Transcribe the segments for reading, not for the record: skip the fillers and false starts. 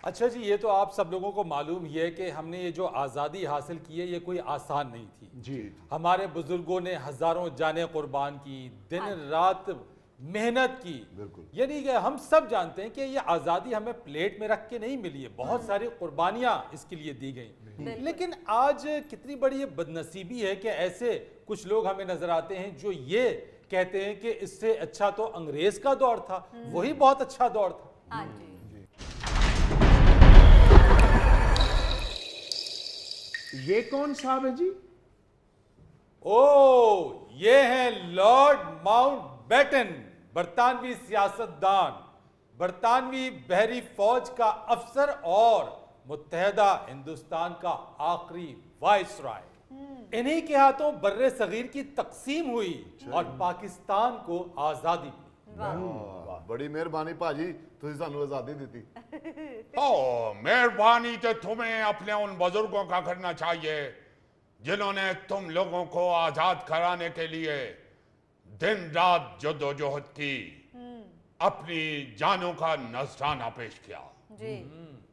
अच्छा जी, ये तो आप सब लोगों को मालूम ही है कि हमने ये जो आज़ादी हासिल की है ये कोई आसान नहीं थी। जी हमारे बुजुर्गों ने हजारों जानें कुर्बान की, दिन रात मेहनत की। बिल्कुल। यानी कि हम सब जानते हैं कि ये आज़ादी हमें प्लेट में रख के नहीं मिली है, बहुत सारी कुर्बानियाँ इसके लिए दी गई। लेकिन आज कितनी बड़ी ये बदनसीबी है कि ऐसे कुछ लोग हमें नजर आते हैं जो ये कहते हैं कि इससे अच्छा तो अंग्रेज का दौर था, वही बहुत अच्छा दौर था। हाँ जी। ये कौन साहब है जी? ओ, ये हैं लॉर्ड माउंटबेटन, बरतानवी सियासतदान, बरतानवी बहरी फौज का अफसर और मुत्तहदा हिंदुस्तान का आखिरी वाइसराय। इन्हीं के हाथों बर्रे सगीर की तकसीम हुई और पाकिस्तान को आजादी मिली। वाह, बड़ी मेहरबानी भाजी, तुझे सानू आजादी दी। ओ मेहरबानी तो तुम्हें अपने उन बुजुर्गों का करना चाहिए जिन्होंने तुम लोगों को आजाद कराने के लिए दिन रात जद्दोजहद की, अपनी जानों का नजराना पेश किया। जी।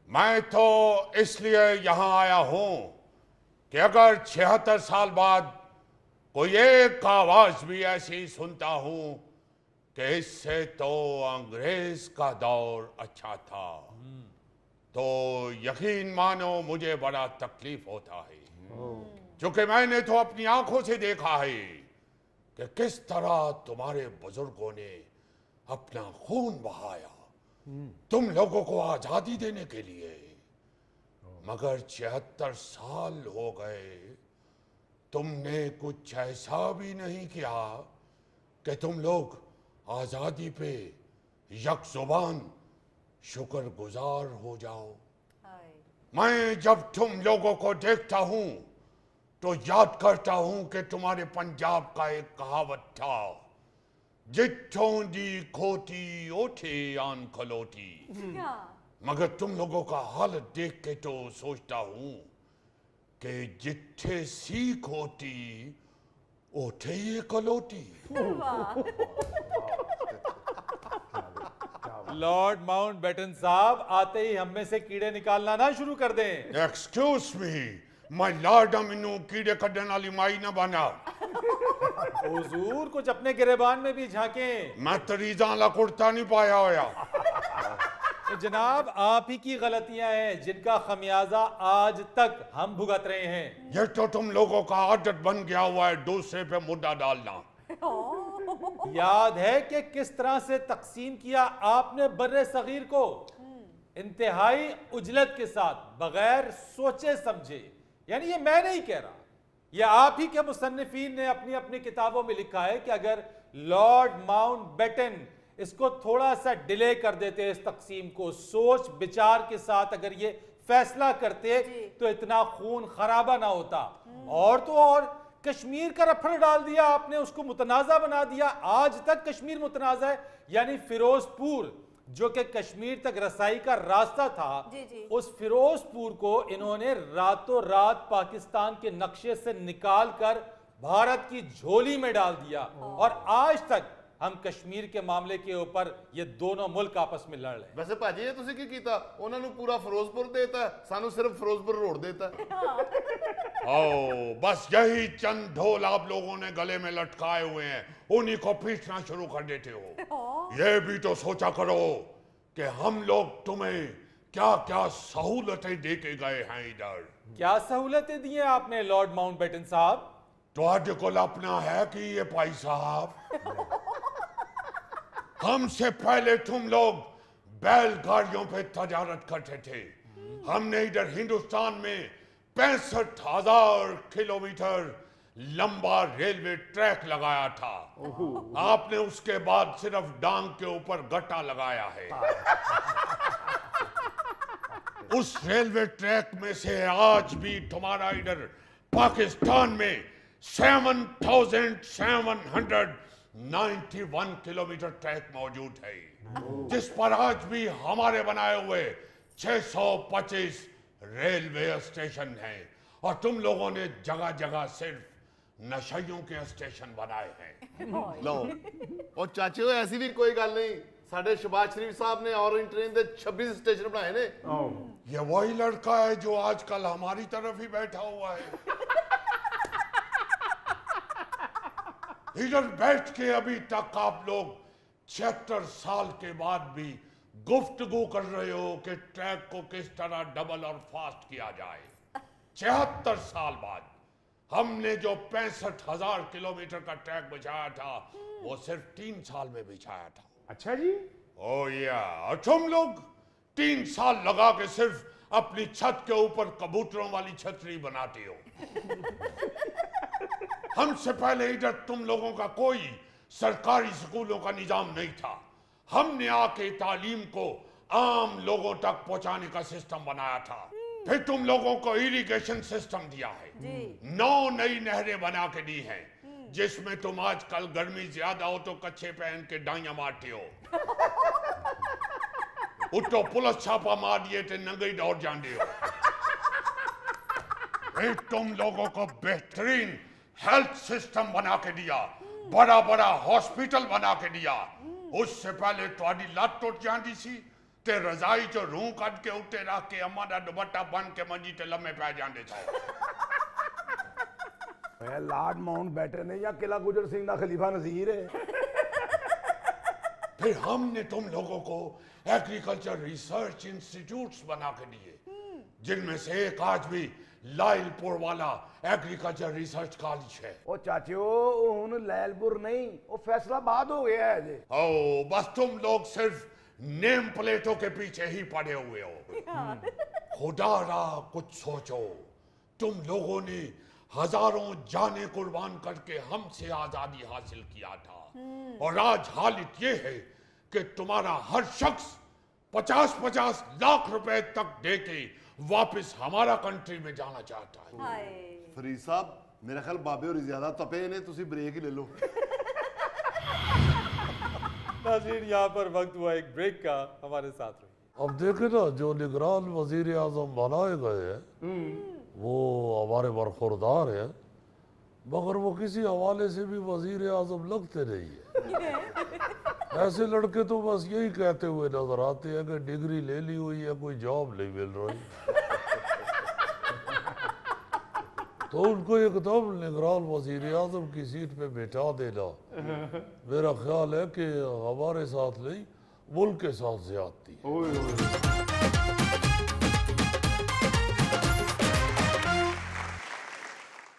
मैं तो इसलिए यहां आया हूं कि अगर 76 साल बाद कोई एक आवाज भी ऐसी सुनता हूं कि इससे तो अंग्रेज का दौर अच्छा था, तो यकीन मानो मुझे बड़ा तकलीफ होता है, क्योंकि मैंने तो अपनी आंखों से देखा है कि किस तरह तुम्हारे बुजुर्गों ने अपना खून बहाया तुम लोगों को आजादी देने के लिए, मगर 76 साल हो गए तुमने कुछ ऐसा भी नहीं किया कि तुम लोग आजादी पे यकजुबान शुक्रगुजार हो जाओ। हाय। मैं जब तुम लोगों को देखता हूं तो याद करता हूं कि तुम्हारे पंजाब का एक कहावत था, जिथों दी खोटी ओठे आन खलोटी। क्या? मगर तुम लोगों का हालत देख के तो सोचता हूं कि जिथे सीख होती ओठे ये कलोटी। वाह। लॉर्ड माउंटबेटन साहब, आते ही हम में से कीड़े निकालना ना शुरू कर दें। एक्सक्यूज मी, मैं लॉर्ड मैनू कीड़े कड्डन वाली माई ना बना। हुजूर, कुछ अपने गिरेबान में भी झांकें। मैं तरीजा ला कुर्ता नहीं पाया होया। तो जनाब, आप ही की गलतियां हैं जिनका खमियाजा आज तक हम भुगत रहे हैं। ये तो तुम लोगों का आदत बन गया हुआ है दूसरे पे मुद्दा डालना। याद है कि किस तरह से तकसीम किया आपने बर्रे सगीर को, इंतहाई उजलत के साथ, बगैर सोचे समझे। यानी ये मैं नहीं कह रहा, ये आप ही के मुसन्निफीन ने अपनी अपनी किताबों में लिखा है कि अगर लॉर्ड माउंटबेटन इसको थोड़ा सा डिले कर देते, इस तकसीम को सोच विचार के साथ अगर ये फैसला करते तो इतना खून खराबा ना होता। और तो और कश्मीर का रफड़ डाल दिया आपने, उसको मुतनाज़ा बना दिया। आज तक कश्मीर मुतनाज़ा है, यानी फिरोजपुर जो कि कश्मीर तक रसाई का रास्ता था, जी। उस फिरोजपुर को इन्होंने रातों रात पाकिस्तान के नक्शे से निकाल कर भारत की झोली में डाल दिया। और आज तक हम कश्मीर के मामले के ऊपर ये दोनों मुल्क आपस में लड़ रहे हैं। वैसे भाजी, ये तुसी की कीता? उन्होंने पूरा फिरोजपुर देता, सानू सिर्फ फिरोजपुर रोड देता। ओ, बस यही चंद ढोल आप लोगों ने गले में लटकाए हुए हैं, उन्हीं को पीटना शुरू कर देते हो। ये भी तो सोचा करो कि हम लोग तुम्हें क्या क्या सहूलतें दे के गए हैं इधर। क्या सहूलतें दी हैं आपने लॉर्ड माउंटबेटन साहब? तो को अपना है कि ये भाई साहब, हमसे पहले तुम लोग बैलगाड़ियों पे तजारत करते थे। हमने इधर हिंदुस्तान में 65,000 किलोमीटर लंबा रेलवे ट्रैक लगाया था। आपने उसके बाद सिर्फ डांग के ऊपर गट्टा लगाया है। उस रेलवे ट्रैक में से आज भी तुम्हारा इधर पाकिस्तान में 7,791 किलोमीटर ट्रैक मौजूद है, जिस पर आज भी हमारे बनाए हुए 625 रेलवे स्टेशन हैं। और तुम लोगों ने जगह जगह सिर्फ नशइयों के स्टेशन बनाए हैं। लो, और चाचे हो ऐसी भी कोई गल नहीं, ਸਾਡੇ ਸ਼ਬਾਜ਼ ਸ਼ਰੀਫ ਸਾਹਿਬ ਨੇ ऑरेंज ट्रेन ਦੇ 26 स्टेशन बनाए ने। ये वही लड़का है जो आजकल हमारी तरफ ही बैठा हुआ है। इधर बैठ के अभी तक आप लोग 76 साल के बाद भी गुफ्तगू कर रहे हो कि ट्रैक को किस तरह डबल और फास्ट किया जाए। 76 साल बाद हमने जो 65,000 किलोमीटर का ट्रैक बिछाया था वो सिर्फ 3 साल में बिछाया था। अच्छा जी। ओ या, और तुम लोग 3 साल लगा के सिर्फ अपनी छत के ऊपर कबूतरों वाली छतरी बनाते हो। हमसे पहले इधर तुम लोगों का कोई सरकारी स्कूलों का निजाम नहीं था। हमने आके तालीम को आम लोगों तक पहुंचाने का सिस्टम बनाया था। फिर तुम लोगों को इरिगेशन सिस्टम दिया है, 9 नई नहरें बना के दी हैं, जिसमें तुम आजकल गर्मी ज्यादा हो तो कच्छे पहन के डाइयां मारते हो। उठो पुलिस छापा मार दिए थे, नंगे दौड़ जाते हो। फिर तुम लोगों को बेहतरीन हेल्थ सिस्टम बना के दिया, बड़ा बड़ा हॉस्पिटल बना के दिया। उससे पहले तुम्हारी लत टूट जाती सी ते रजाई जो रूह कट के उत्ते रख के अम्मा दा दुपट्टा बन के मंजी ते लम्बे पै जाते थे। लॉर्ड माउंटबेटन है या किला गुजर सिंह दा खलीफा नजीर है। फिर हमने तुम लोगों को एग्रीकल्चर रिसर्च इंस्टीट्यूट्स बना के दिए, जिनमें से एक आज भी लाइलपुर वाला एग्रीकल्चर रिसर्च कॉलेज है। ओ चाचो हुन लैलपुर नहीं, वो फैसलाबाद हो गया है जी। ओ बस तुम लोग सिर्फ नेम प्लेटों के पीछे ही पड़े हुए हो। खुदा रा कुछ सोचो, तुम लोगों ने हजारों जाने कुर्बान करके हमसे आजादी हासिल किया था, और आज हालत ये है कि तुम्हारा हर शख्स 50-50 लाख रुपए तक दे के वापस हमारा कंट्री में जाना चाहता है। फरीद साहब मेरा ख्याल बाबे और ज्यादा तपे ने, तुसी ब्रेक ही ले लो। नाज़रीन, यहाँ पर वक्त हुआ एक ब्रेक का, हमारे साथ रहिए। अब देखे ना, जो निगरान वजीर आजम बनाए गए हैं वो हमारे बरखुरदार हैं, मगर वो किसी हवाले से भी वजीर आजम लगते नहीं है। ऐसे लड़के तो बस यही कहते हुए नजर आते हैं कि डिग्री ले ली हुई है, कोई जॉब नहीं मिल रही। तो उनको एकदम निगरान वजीर आजम की सीट पे बैठा देना मेरा ख्याल है कि हमारे साथ नहीं, मुल्क के साथ ज्यादती है।